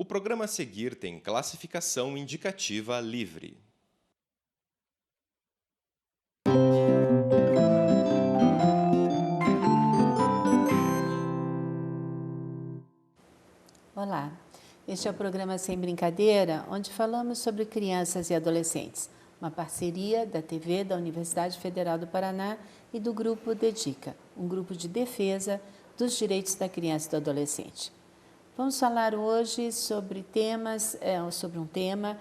O programa a seguir tem classificação indicativa livre. Olá, este é o programa Sem Brincadeira, onde falamos sobre crianças e adolescentes, uma parceria da TV da Universidade Federal do Paraná e do Grupo Dedica, um grupo de defesa dos direitos da criança e do adolescente. Vamos falar hoje sobre um tema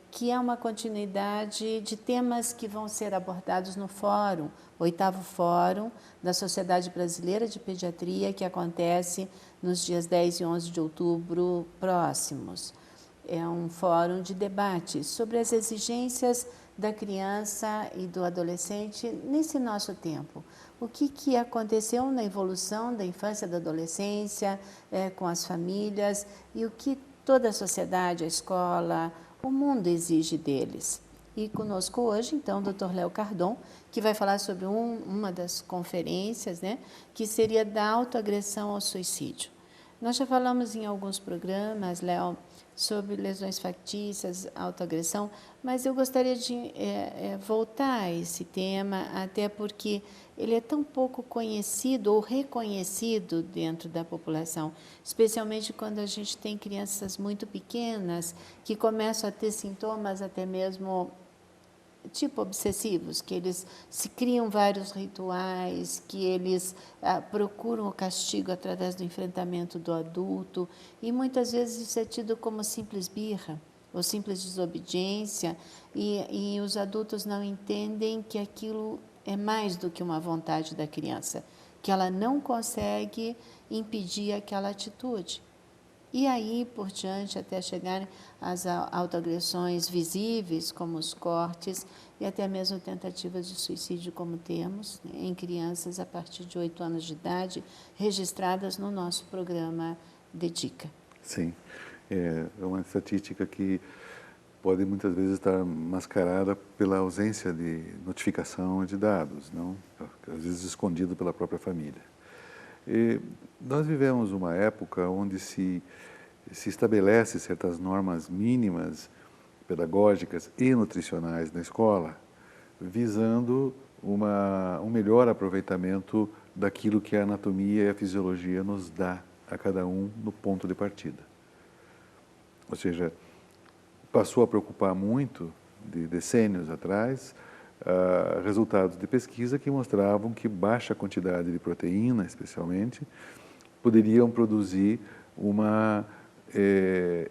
que é uma continuidade de temas que vão ser abordados no fórum, 8º Fórum da Sociedade Brasileira de Pediatria, que acontece nos dias 10 e 11 de outubro próximos. É um fórum de debate sobre as exigências da criança e do adolescente nesse nosso tempo. O que aconteceu na evolução da infância e da adolescência com as famílias e o que toda a sociedade, a escola, o mundo exige deles. E conosco hoje, então, o Dr. Léo Cardon, que vai falar sobre uma das conferências, que seria da autoagressão ao suicídio. Nós já falamos em alguns programas, Léo, sobre lesões factícias, autoagressão, mas eu gostaria de voltar a esse tema, até porque ele é tão pouco conhecido ou reconhecido dentro da população, especialmente quando a gente tem crianças muito pequenas que começam a ter sintomas até mesmo tipo obsessivos, que eles se criam vários rituais, que eles procuram o castigo através do enfrentamento do adulto, e muitas vezes isso é tido como simples birra ou simples desobediência, e os adultos não entendem que aquilo é mais do que uma vontade da criança, que ela não consegue impedir aquela atitude. E aí, por diante, até chegarem às autoagressões visíveis, como os cortes, e até mesmo tentativas de suicídio, como temos, em crianças a partir de 8 anos de idade, registradas no nosso programa Dedica. Sim, é uma estatística que pode muitas vezes estar mascarada pela ausência de notificação de dados, não? Às vezes escondido pela própria família. E nós vivemos uma época onde se estabelece certas normas mínimas pedagógicas e nutricionais na escola, visando um melhor aproveitamento daquilo que a anatomia e a fisiologia nos dá a cada um no ponto de partida. Ou seja, passou a preocupar muito, de decênios atrás, resultados de pesquisa que mostravam que baixa quantidade de proteína, especialmente, poderiam produzir uma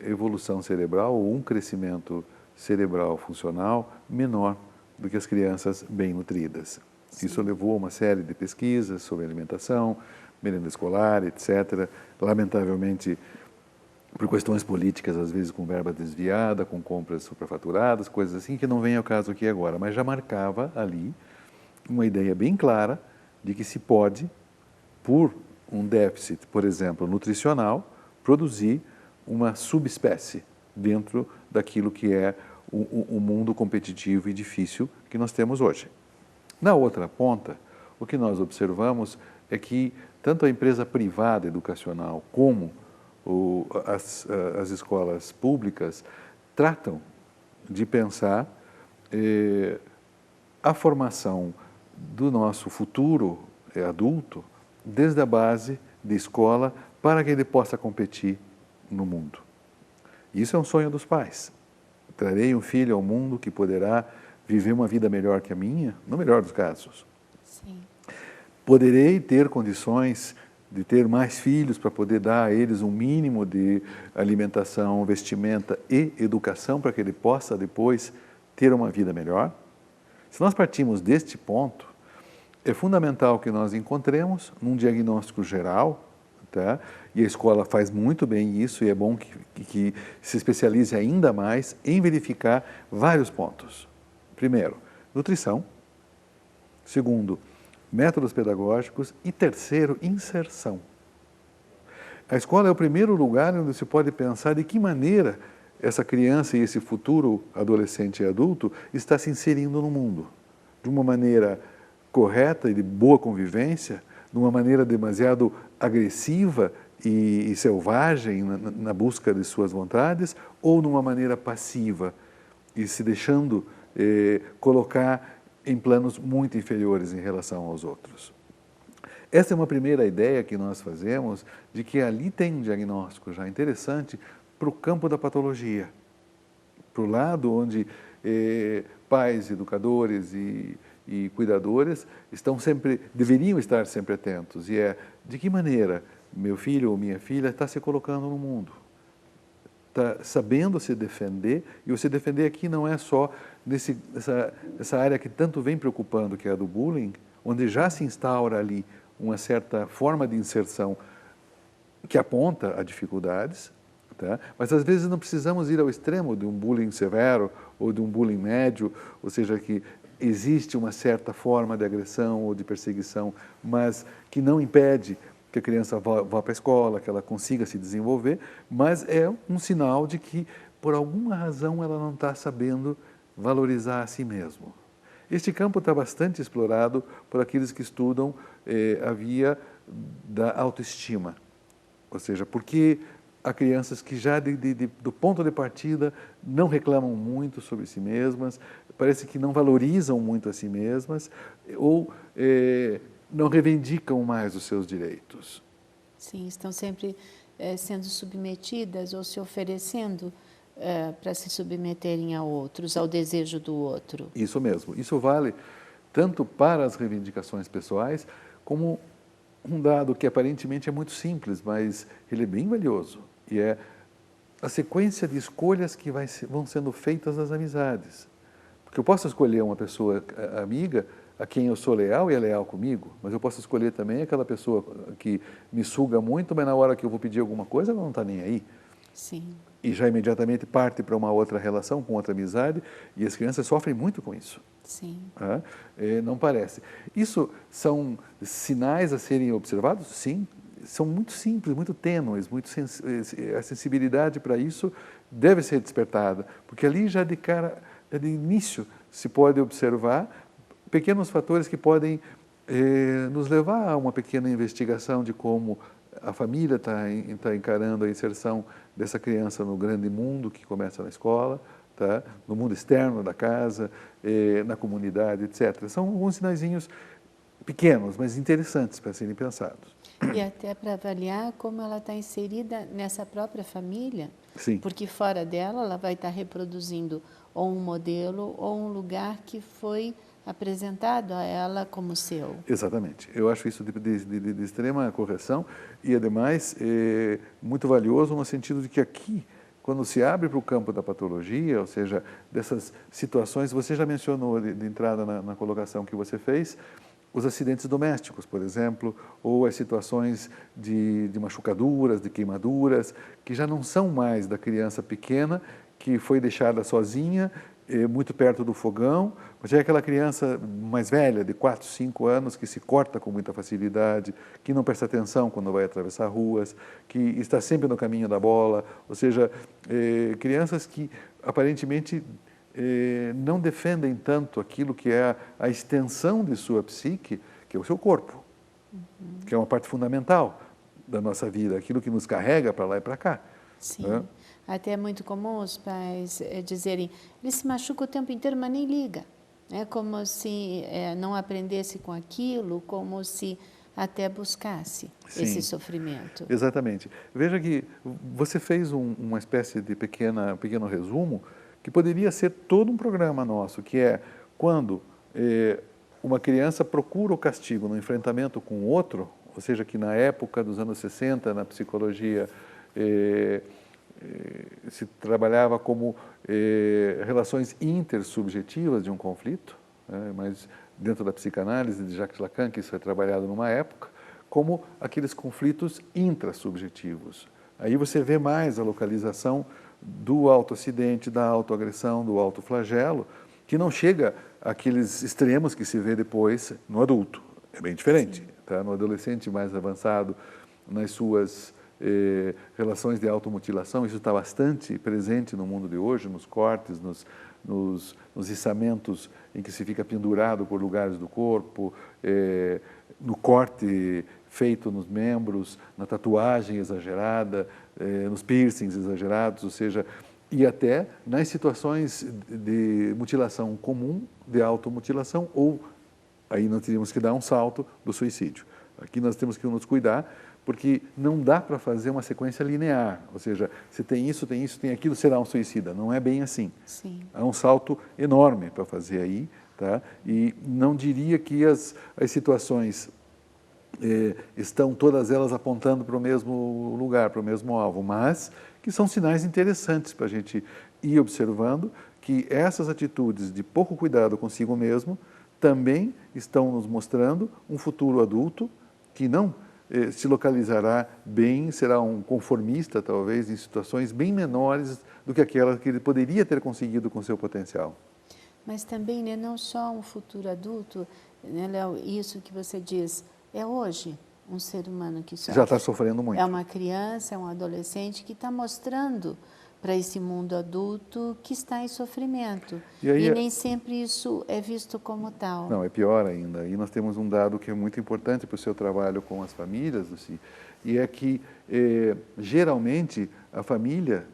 evolução cerebral ou um crescimento cerebral funcional menor do que as crianças bem nutridas. Sim. Isso levou a uma série de pesquisas sobre alimentação, merenda escolar, etc. Lamentavelmente, por questões políticas, às vezes com verba desviada, com compras superfaturadas, coisas assim, que não vem ao caso aqui agora, mas já marcava ali uma ideia bem clara de que se pode, por um déficit, por exemplo, nutricional, produzir uma subespécie dentro daquilo que é o mundo competitivo e difícil que nós temos hoje. Na outra ponta, o que nós observamos é que tanto a empresa privada educacional como as escolas públicas tratam de pensar a formação do nosso futuro adulto desde a base de escola para que ele possa competir no mundo. Isso é um sonho dos pais. Trarei um filho ao mundo que poderá viver uma vida melhor que a minha, no melhor dos casos. Sim. Poderei ter condições de ter mais filhos para poder dar a eles um mínimo de alimentação, vestimenta e educação para que ele possa depois ter uma vida melhor. Se nós partimos deste ponto, é fundamental que nós encontremos num diagnóstico geral, tá? E a escola faz muito bem isso e é bom que se especialize ainda mais em verificar vários pontos. Primeiro, nutrição. Segundo, métodos pedagógicos. E terceiro, inserção. A escola é o primeiro lugar onde se pode pensar de que maneira essa criança e esse futuro adolescente e adulto está se inserindo no mundo. De uma maneira correta e de boa convivência, de uma maneira demasiado agressiva e selvagem na busca de suas vontades, ou numa maneira passiva e se deixando colocar em planos muito inferiores em relação aos outros. Essa é uma primeira ideia que nós fazemos de que ali tem um diagnóstico já interessante para o campo da patologia, para o lado onde pais, educadores e cuidadores deveriam estar sempre atentos, e de que maneira meu filho ou minha filha está se colocando no mundo, está sabendo se defender, e o se defender aqui não é só nessa área que tanto vem preocupando, que é a do bullying, onde já se instaura ali uma certa forma de inserção que aponta a dificuldades, tá? Mas às vezes não precisamos ir ao extremo de um bullying severo ou de um bullying médio, ou seja, que existe uma certa forma de agressão ou de perseguição, mas que não impede que a criança vá para a escola, que ela consiga se desenvolver, mas é um sinal de que, por alguma razão, ela não está sabendo valorizar a si mesmo. Este campo está bastante explorado por aqueles que estudam a via da autoestima, ou seja, porque há crianças que já do ponto de partida não reclamam muito sobre si mesmas, parece que não valorizam muito a si mesmas, ou não reivindicam mais os seus direitos. Sim, estão sempre sendo submetidas ou se oferecendo para se submeterem a outros, ao desejo do outro. Isso mesmo. Isso vale tanto para as reivindicações pessoais, como um dado que aparentemente é muito simples, mas ele é bem valioso, e é a sequência de escolhas que vão sendo feitas nas amizades. Porque eu posso escolher uma pessoa amiga a quem eu sou leal e é leal comigo, mas eu posso escolher também aquela pessoa que me suga muito, mas na hora que eu vou pedir alguma coisa, ela não está nem aí. Sim. E já imediatamente parte para uma outra relação, com outra amizade, e as crianças sofrem muito com isso. Sim. Não parece. Isso são sinais a serem observados? Sim. São muito simples, muito tênues, a sensibilidade para isso deve ser despertada, porque ali já de início se pode observar pequenos fatores que podem nos levar a uma pequena investigação de como a família está encarando a inserção dessa criança no grande mundo que começa na escola, tá? No mundo externo da casa, na comunidade, etc. São alguns sinaizinhos pequenos, mas interessantes para serem pensados. E até para avaliar como ela está inserida nessa própria família. Sim. Porque fora dela ela vai estar reproduzindo ou um modelo ou um lugar que foi apresentado a ela como seu. Exatamente. Eu acho isso de extrema correção e, ademais, muito valioso no sentido de que aqui, quando se abre para o campo da patologia, ou seja, dessas situações, você já mencionou de entrada na colocação que você fez, os acidentes domésticos, por exemplo, ou as situações de machucaduras, de queimaduras, que já não são mais da criança pequena, que foi deixada sozinha, muito perto do fogão, mas é aquela criança mais velha, de 4, 5 anos, que se corta com muita facilidade, que não presta atenção quando vai atravessar ruas, que está sempre no caminho da bola, ou seja, crianças que aparentemente não defendem tanto aquilo que é a extensão de sua psique, que é o seu corpo, que é uma parte fundamental da nossa vida, aquilo que nos carrega para lá e para cá. Sim. Até é muito comum os pais dizerem, ele se machuca o tempo inteiro, mas nem liga. É como se não aprendesse com aquilo, como se até buscasse esse sofrimento. Exatamente. Veja que você fez uma espécie de pequeno resumo que poderia ser todo um programa nosso, que é quando uma criança procura o castigo no enfrentamento com o outro, ou seja, que na época dos anos 60, na psicologia, se trabalhava como relações intersubjetivas de um conflito, mas dentro da psicanálise de Jacques Lacan, que isso foi trabalhado numa época, como aqueles conflitos intrasubjetivos. Aí você vê mais a localização do autoacidente, da autoagressão, do autoflagelo, que não chega àqueles extremos que se vê depois no adulto. É bem diferente. Tá? No adolescente mais avançado, nas suas relações de automutilação, isso está bastante presente no mundo de hoje, nos cortes, nos içamentos em que se fica pendurado por lugares do corpo, no corte feito nos membros, na tatuagem exagerada, nos piercings exagerados, ou seja, e até nas situações de mutilação comum, de automutilação, ou aí nós teríamos que dar um salto do suicídio. Aqui nós temos que nos cuidar, porque não dá para fazer uma sequência linear, ou seja, se tem isso, tem aquilo, será um suicida. Não é bem assim. Sim. Há um salto enorme para fazer aí, tá? E não diria que as situações estão todas elas apontando para o mesmo lugar, para o mesmo alvo, mas que são sinais interessantes para a gente ir observando que essas atitudes de pouco cuidado consigo mesmo também estão nos mostrando um futuro adulto que não se localizará bem, será um conformista, talvez, em situações bem menores do que aquela que ele poderia ter conseguido com seu potencial. Mas também, né, não só um futuro adulto, né, Léo, isso que você diz, é hoje um ser humano que sofre. Já está sofrendo muito. É uma criança, é um adolescente que está mostrando para esse mundo adulto que está em sofrimento. E nem sempre isso é visto como tal. Não, é pior ainda. E nós temos um dado que é muito importante para o seu trabalho com as famílias, Lucy, e é que, geralmente, a família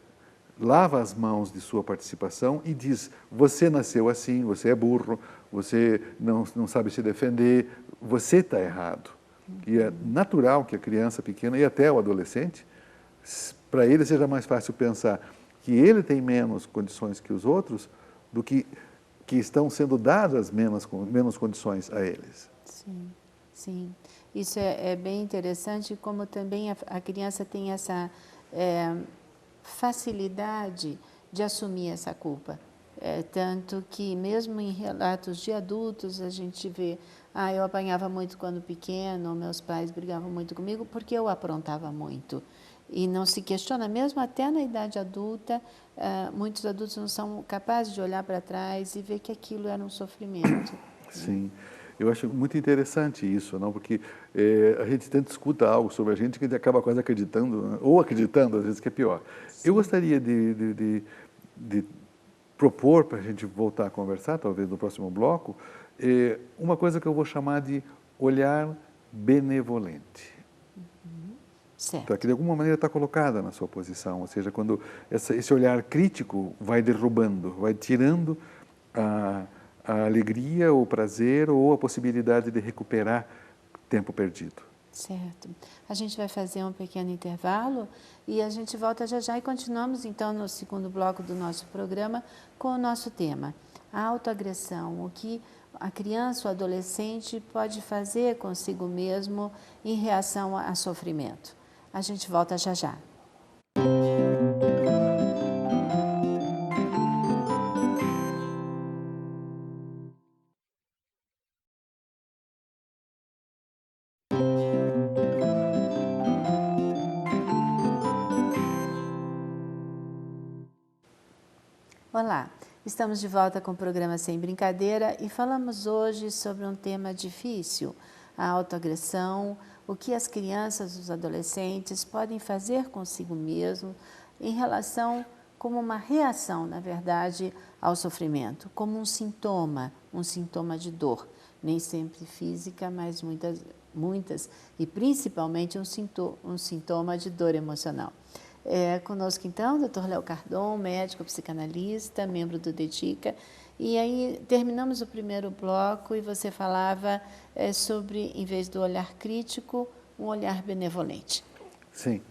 lava as mãos de sua participação e diz: você nasceu assim, você é burro, você não sabe se defender, você está errado. E é natural que a criança pequena e até o adolescente, para ele seja mais fácil pensar que ele tem menos condições que os outros do que estão sendo dadas menos condições a eles. Sim, sim. Isso é bem interessante, como também a criança tem essa facilidade de assumir essa culpa. Tanto que mesmo em relatos de adultos a gente vê: eu apanhava muito quando pequeno, meus pais brigavam muito comigo porque eu aprontava muito. E não se questiona, mesmo até na idade adulta, muitos adultos não são capazes de olhar para trás e ver que aquilo era um sofrimento. Sim, eu acho muito interessante isso, não? Porque a gente tanto escuta algo sobre a gente que a gente acaba quase acreditando, ou acreditando, às vezes, que é pior. Sim. Eu gostaria de propor, para a gente voltar a conversar, talvez no próximo bloco, uma coisa que eu vou chamar de olhar benevolente. Certo. Então, que de alguma maneira está colocada na sua posição, ou seja, quando esse olhar crítico vai derrubando, vai tirando a alegria, o prazer ou a possibilidade de recuperar tempo perdido. Certo. A gente vai fazer um pequeno intervalo e a gente volta já já e continuamos então no segundo bloco do nosso programa com o nosso tema, a autoagressão, o que a criança ou adolescente pode fazer consigo mesmo em reação a sofrimento. A gente volta já já. Olá, estamos de volta com o programa Sem Brincadeira e falamos hoje sobre um tema difícil, a autoagressão, o que as crianças e os adolescentes podem fazer consigo mesmo em relação, como uma reação, na verdade, ao sofrimento, como um sintoma de dor, nem sempre física, mas muitas e principalmente um sintoma de dor emocional. Conosco então, o Dr. Léo Cardon, médico psicanalista, membro do DEDICA, e aí terminamos o primeiro bloco e você falava sobre, em vez do olhar crítico, um olhar benevolente. Sim.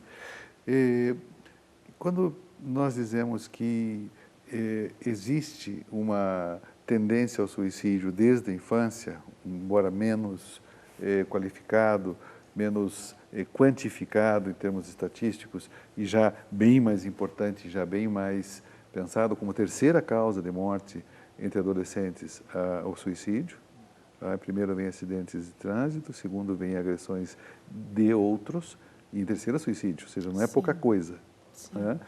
Quando nós dizemos que existe uma tendência ao suicídio desde a infância, embora menos qualificado, menos quantificado em termos estatísticos e já bem mais importante, já bem mais pensado como terceira causa de morte entre adolescentes, o suicídio. Primeiro vem acidentes de trânsito, segundo vem agressões de outros e em terceiro suicídio, ou seja, não é pouca coisa. Né?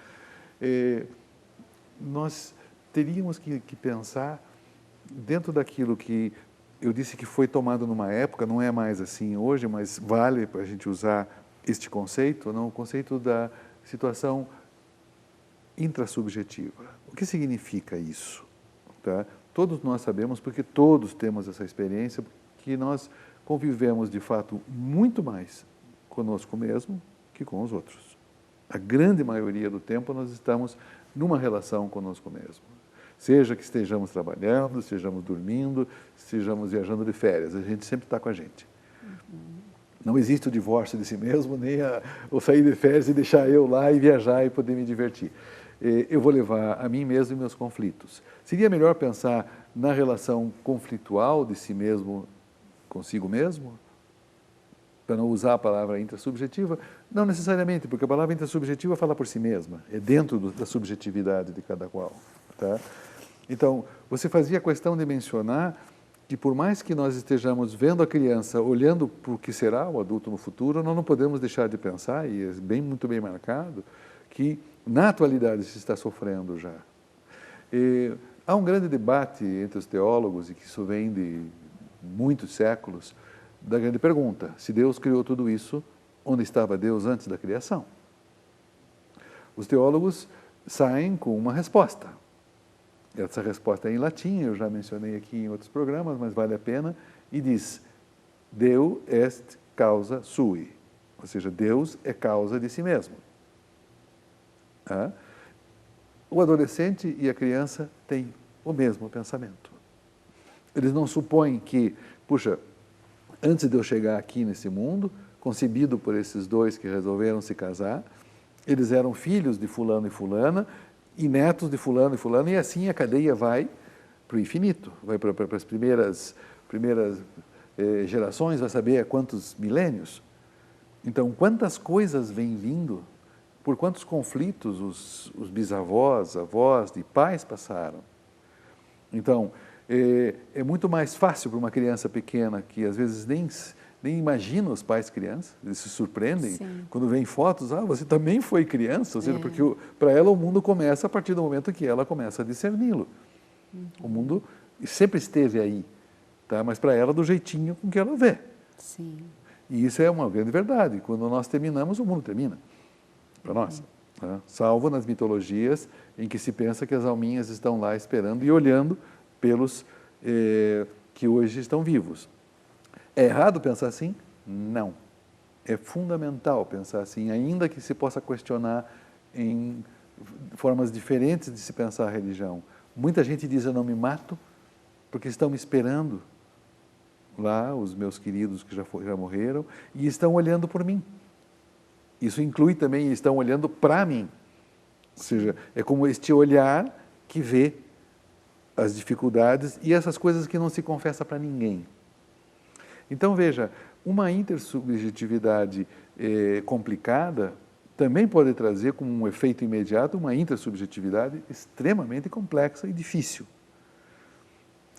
Nós teríamos que pensar dentro daquilo que eu disse que foi tomado numa época, não é mais assim hoje, mas vale para a gente usar este conceito, não? O conceito da situação intrassubjetiva. O que significa isso? tá? Todos nós sabemos, porque todos temos essa experiência, que nós convivemos, de fato, muito mais conosco mesmo que com os outros. A grande maioria do tempo nós estamos numa relação conosco mesmo. Seja que estejamos trabalhando, estejamos dormindo, estejamos viajando de férias, a gente sempre está com a gente. Não existe o divórcio de si mesmo, nem o sair de férias e deixar eu lá e viajar e poder me divertir. Eu vou levar a mim mesmo e meus conflitos. Seria melhor pensar na relação conflitual de si mesmo consigo mesmo? Para não usar a palavra intrasubjetiva? Não necessariamente, porque a palavra intrasubjetiva fala por si mesma, é dentro da subjetividade de cada qual. Tá? Então, você fazia questão de mencionar que por mais que nós estejamos vendo a criança, olhando para o que será o adulto no futuro, nós não podemos deixar de pensar, e é muito bem marcado, que na atualidade se está sofrendo já. Há um grande debate entre os teólogos, e que isso vem de muitos séculos, da grande pergunta: se Deus criou tudo isso, onde estava Deus antes da criação? Os teólogos saem com uma resposta. Essa resposta é em latim, eu já mencionei aqui em outros programas, mas vale a pena, e diz: Deus est causa sui, ou seja, Deus é causa de si mesmo. O adolescente e a criança têm o mesmo pensamento. Eles não supõem que, puxa, antes de eu chegar aqui nesse mundo, concebido por esses dois que resolveram se casar, eles eram filhos de fulano e fulana, e netos de fulano e fulano, e assim a cadeia vai para o infinito, vai para as primeiras gerações, vai saber há quantos milênios. Então, quantas coisas vêm vindo, por quantos conflitos os bisavós, avós e pais passaram. Então, é muito mais fácil para uma criança pequena, que às vezes nem imagina os pais crianças, eles se surpreendem. Sim. Quando vêm fotos, você também foi criança, ou seja, porque para ela o mundo começa a partir do momento que ela começa a discerni-lo. O mundo sempre esteve aí, tá? Mas para ela do jeitinho com que ela vê. Sim. E isso é uma grande verdade. Quando nós terminamos, o mundo termina, para nós. Tá? Salvo nas mitologias em que se pensa que as alminhas estão lá esperando e olhando pelos que hoje estão vivos. É errado pensar assim? Não. É fundamental pensar assim, ainda que se possa questionar em formas diferentes de se pensar a religião. Muita gente diz: eu não me mato porque estão me esperando lá, os meus queridos que já morreram, e estão olhando por mim. Isso inclui também, estão olhando para mim. Ou seja, é como este olhar que vê as dificuldades e essas coisas que não se confessa para ninguém. Então, veja, uma intersubjetividade complicada também pode trazer como um efeito imediato uma intersubjetividade extremamente complexa e difícil.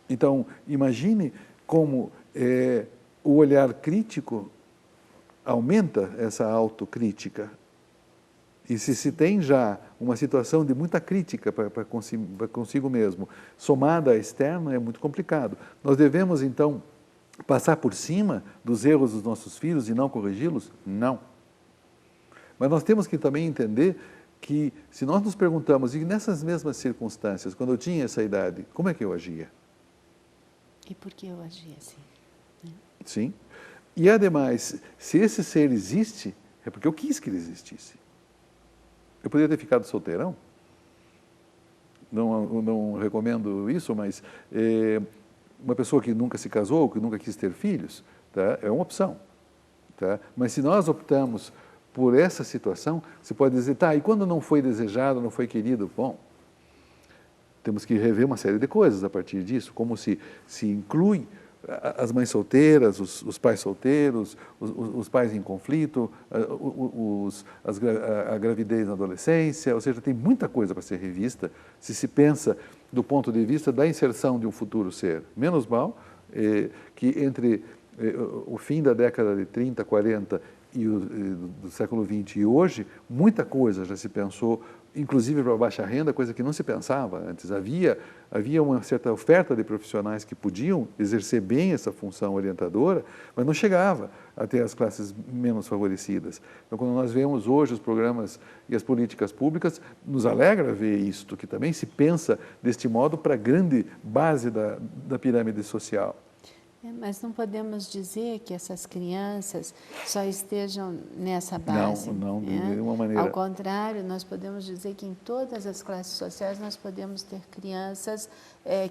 Então, imagine como o olhar crítico aumenta essa autocrítica. E se tem já uma situação de muita crítica para consigo mesmo, somada à externa, é muito complicado. Nós devemos, então, passar por cima dos erros dos nossos filhos e não corrigi-los? Não. Mas nós temos que também entender que, se nós nos perguntamos, e nessas mesmas circunstâncias, quando eu tinha essa idade, como é que eu agia? E por que eu agia assim? Sim. E, ademais, se esse ser existe, é porque eu quis que ele existisse. Eu poderia ter ficado solteirão. Não recomendo isso, mas uma pessoa que nunca se casou, que nunca quis ter filhos, tá, é uma opção. Tá? Mas se nós optamos por essa situação, você pode dizer: tá, e quando não foi desejado, não foi querido? Bom, temos que rever uma série de coisas a partir disso, como se inclui as mães solteiras, os pais solteiros, os pais em conflito, a gravidez na adolescência, ou seja, tem muita coisa para ser revista se se pensa do ponto de vista da inserção de um futuro ser. Menos mal que entre o fim da década de 30, 40 e do século XX e hoje, muita coisa já se pensou inclusive para baixa renda, coisa que não se pensava antes. Havia uma certa oferta de profissionais que podiam exercer bem essa função orientadora, mas não chegava até as classes menos favorecidas. Então, quando nós vemos hoje os programas e as políticas públicas, nos alegra ver isto, que também se pensa deste modo para a grande base da pirâmide social. Mas não podemos dizer que essas crianças só estejam nessa base. Não, de né? nenhuma maneira. Ao contrário, nós podemos dizer que em todas as classes sociais nós podemos ter crianças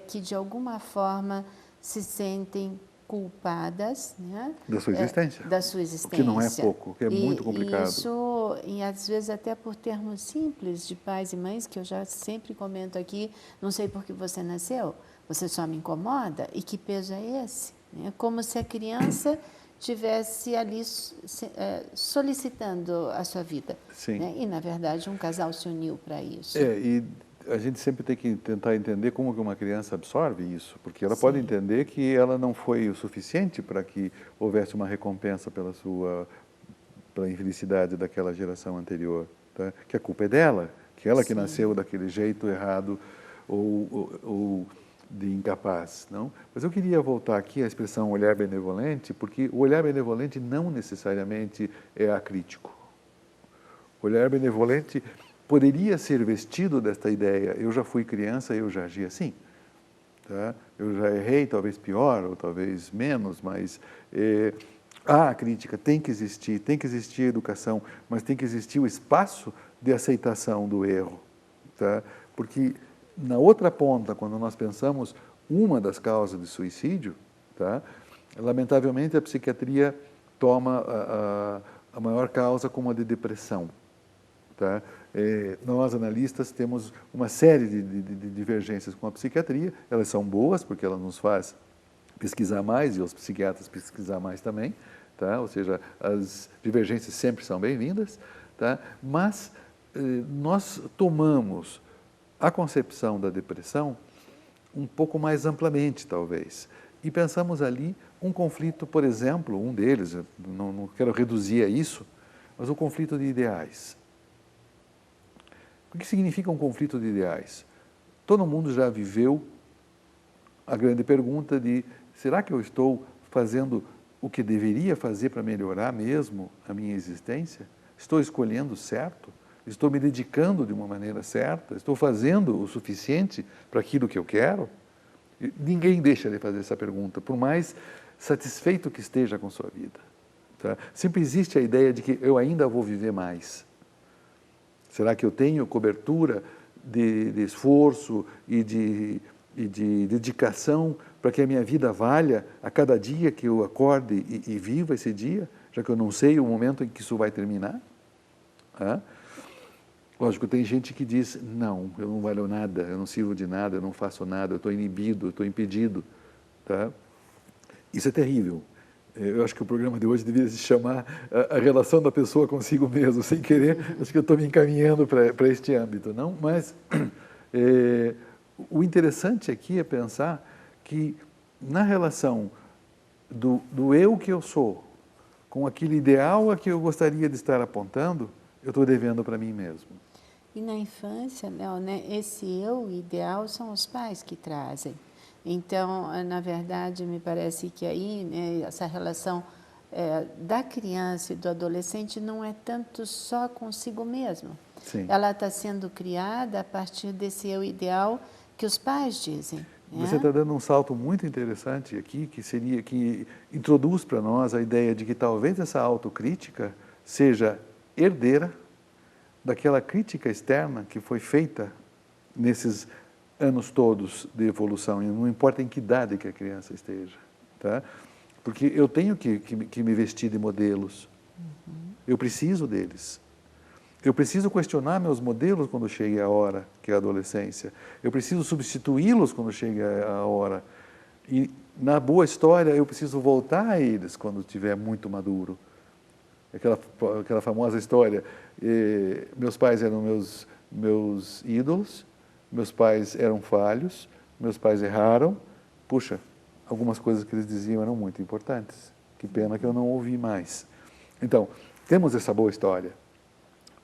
que de alguma forma se sentem culpadas, né? Da sua existência. Da sua existência. O que não é pouco, o que é muito complicado. E isso, e às vezes até por termos simples de pais e mães, que eu já sempre comento aqui, não sei por que você nasceu, você só me incomoda, e que peso é esse? É como se a criança estivesse ali solicitando a sua vida. Sim. Né? E, na verdade, um casal se uniu para isso. E a gente sempre tem que tentar entender como que uma criança absorve isso, porque ela Sim. pode entender que ela não foi o suficiente para que houvesse uma recompensa pela infelicidade daquela geração anterior, tá? Que a culpa é dela, que ela que Sim. nasceu daquele jeito errado ou de incapaz, não? Mas eu queria voltar aqui à expressão olhar benevolente, porque o olhar benevolente não necessariamente é acrítico. O olhar benevolente poderia ser vestido desta ideia. Eu já fui criança, eu já agi assim. Tá? Eu já errei, talvez pior, ou talvez menos, mas há a crítica, tem que existir a educação, mas tem que existir o espaço de aceitação do erro. Tá? Porque na outra ponta, quando nós pensamos uma das causas de suicídio, tá? Lamentavelmente a psiquiatria toma a maior causa como a de depressão. Tá? Nós, analistas, temos uma série de divergências com a psiquiatria. Elas são boas, porque elas nos faz pesquisar mais, e os psiquiatras pesquisar mais também. Tá? Ou seja, as divergências sempre são bem-vindas. Tá? Mas nós tomamos a concepção da depressão um pouco mais amplamente, talvez. E pensamos ali um conflito, por exemplo, um deles, não quero reduzir a isso, mas o conflito de ideais. O que significa um conflito de ideais? Todo mundo já viveu a grande pergunta de: será que eu estou fazendo o que deveria fazer para melhorar mesmo a minha existência? Estou escolhendo certo? Estou me dedicando de uma maneira certa? Estou fazendo o suficiente para aquilo que eu quero? Ninguém deixa de fazer essa pergunta, por mais satisfeito que esteja com sua vida. Tá? Sempre existe a ideia de que eu ainda vou viver mais. Será que eu tenho cobertura de esforço e de dedicação para que a minha vida valha a cada dia que eu acorde e viva esse dia, já que eu não sei o momento em que isso vai terminar? Lógico, tem gente que diz: não, eu não valho nada, eu não sirvo de nada, eu não faço nada, eu estou inibido, eu estou impedido. Tá? Isso é terrível. Eu acho que o programa de hoje deveria se chamar a relação da pessoa consigo mesmo, sem querer. Acho que eu estou me encaminhando para este âmbito, não? Mas o interessante aqui é pensar que na relação do eu que eu sou com aquele ideal a que eu gostaria de estar apontando, eu estou devendo para mim mesmo. E na infância, Léo, né, esse eu ideal são os pais que trazem. Então, na verdade, me parece que aí, né, essa relação da criança e do adolescente não é tanto só consigo mesmo. Sim. Ela está sendo criada a partir desse eu ideal que os pais dizem. Você está dando um salto muito interessante aqui, que introduz para nós a ideia de que talvez essa autocrítica seja herdeira daquela crítica externa que foi feita nesses anos todos de evolução, e não importa em que idade que a criança esteja, tá? Porque eu tenho que me vestir de modelos, eu preciso deles. Eu preciso questionar meus modelos quando chegue a hora, que é a adolescência. Eu preciso substituí-los quando chegue a hora. E, na boa história, eu preciso voltar a eles quando estiver muito maduro. Aquela famosa história. Meus pais eram meus ídolos, meus pais eram falhos, meus pais erraram. Puxa, algumas coisas que eles diziam eram muito importantes. Que pena que eu não ouvi mais. Então, temos essa boa história.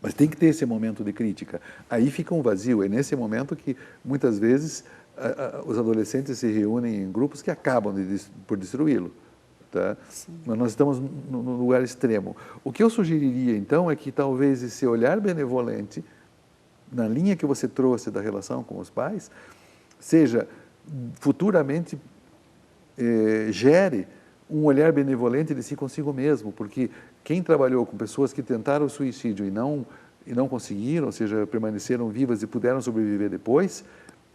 Mas tem que ter esse momento de crítica. Aí fica um vazio. É nesse momento que, muitas vezes, os adolescentes se reúnem em grupos que acabam por destruí-lo. Tá? Mas nós estamos no lugar extremo. O que eu sugeriria, então, é que talvez esse olhar benevolente, na linha que você trouxe da relação com os pais, seja futuramente gere um olhar benevolente de si consigo mesmo, porque quem trabalhou com pessoas que tentaram o suicídio e não conseguiram, ou seja, permaneceram vivas e puderam sobreviver depois,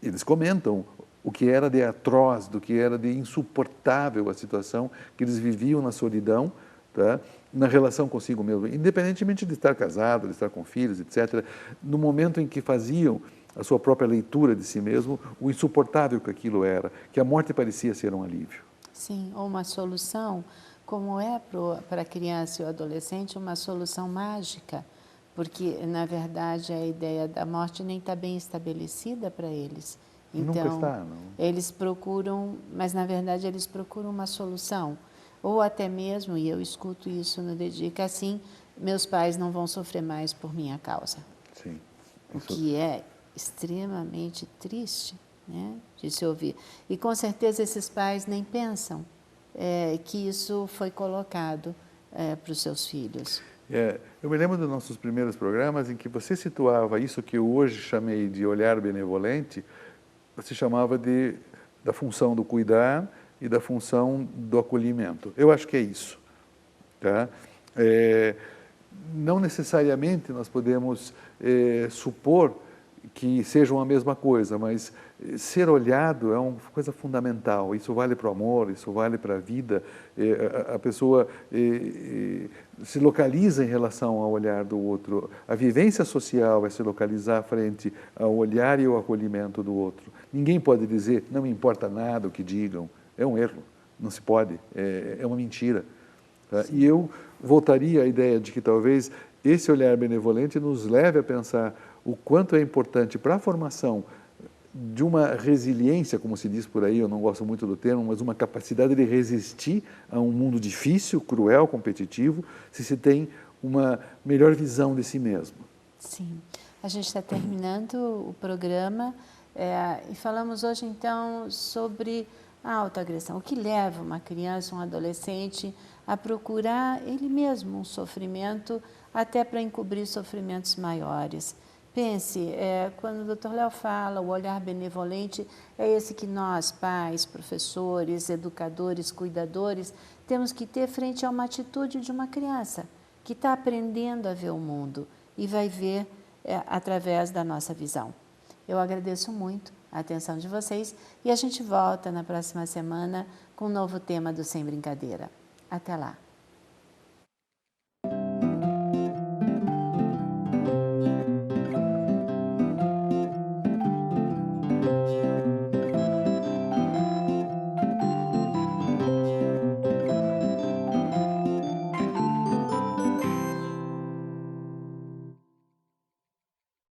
eles comentam o que era de atroz, do que era de insuportável a situação que eles viviam na solidão, tá? Na relação consigo mesmo, independentemente de estar casado, de estar com filhos, etc., no momento em que faziam a sua própria leitura de si mesmo, o insuportável que aquilo era, que a morte parecia ser um alívio. Sim, ou uma solução, como é para a criança e o adolescente, uma solução mágica, porque, na verdade, a ideia da morte nem está bem estabelecida para eles. Então, nunca está, não. Eles procuram, mas, na verdade, eles procuram uma solução. Ou até mesmo, e eu escuto isso no Dedica, assim, meus pais não vão sofrer mais por minha causa. Sim. O que é extremamente triste, né, de se ouvir. E com certeza esses pais nem pensam que isso foi colocado para os seus filhos. Eu me lembro dos nossos primeiros programas em que você situava isso que eu hoje chamei de olhar benevolente, você chamava da função do cuidar e da função do acolhimento. Eu acho que é isso. Tá? Não necessariamente nós podemos supor que sejam a mesma coisa, mas ser olhado é uma coisa fundamental. Isso vale para o amor, isso vale para a vida. A pessoa se localiza em relação ao olhar do outro. A vivência social é se localizar frente ao olhar e ao acolhimento do outro. Ninguém pode dizer, não me importa nada o que digam. É um erro, não se pode, é uma mentira. Tá? E eu voltaria à ideia de que talvez esse olhar benevolente nos leve a pensar o quanto é importante para a formação de uma resiliência, como se diz por aí, eu não gosto muito do termo, mas uma capacidade de resistir a um mundo difícil, cruel, competitivo, se tem uma melhor visão de si mesmo. Sim. A gente está terminando o programa e falamos hoje, então, sobre a autoagressão. O que leva uma criança, um adolescente a procurar ele mesmo um sofrimento, até para encobrir sofrimentos maiores. Pense, quando o Dr. Léo fala, o olhar benevolente é esse que nós, pais, professores, educadores, cuidadores, temos que ter frente a uma atitude de uma criança que está aprendendo a ver o mundo e vai ver através da nossa visão. Eu agradeço muito a atenção de vocês e a gente volta na próxima semana com um novo tema do Sem Brincadeira. Até lá!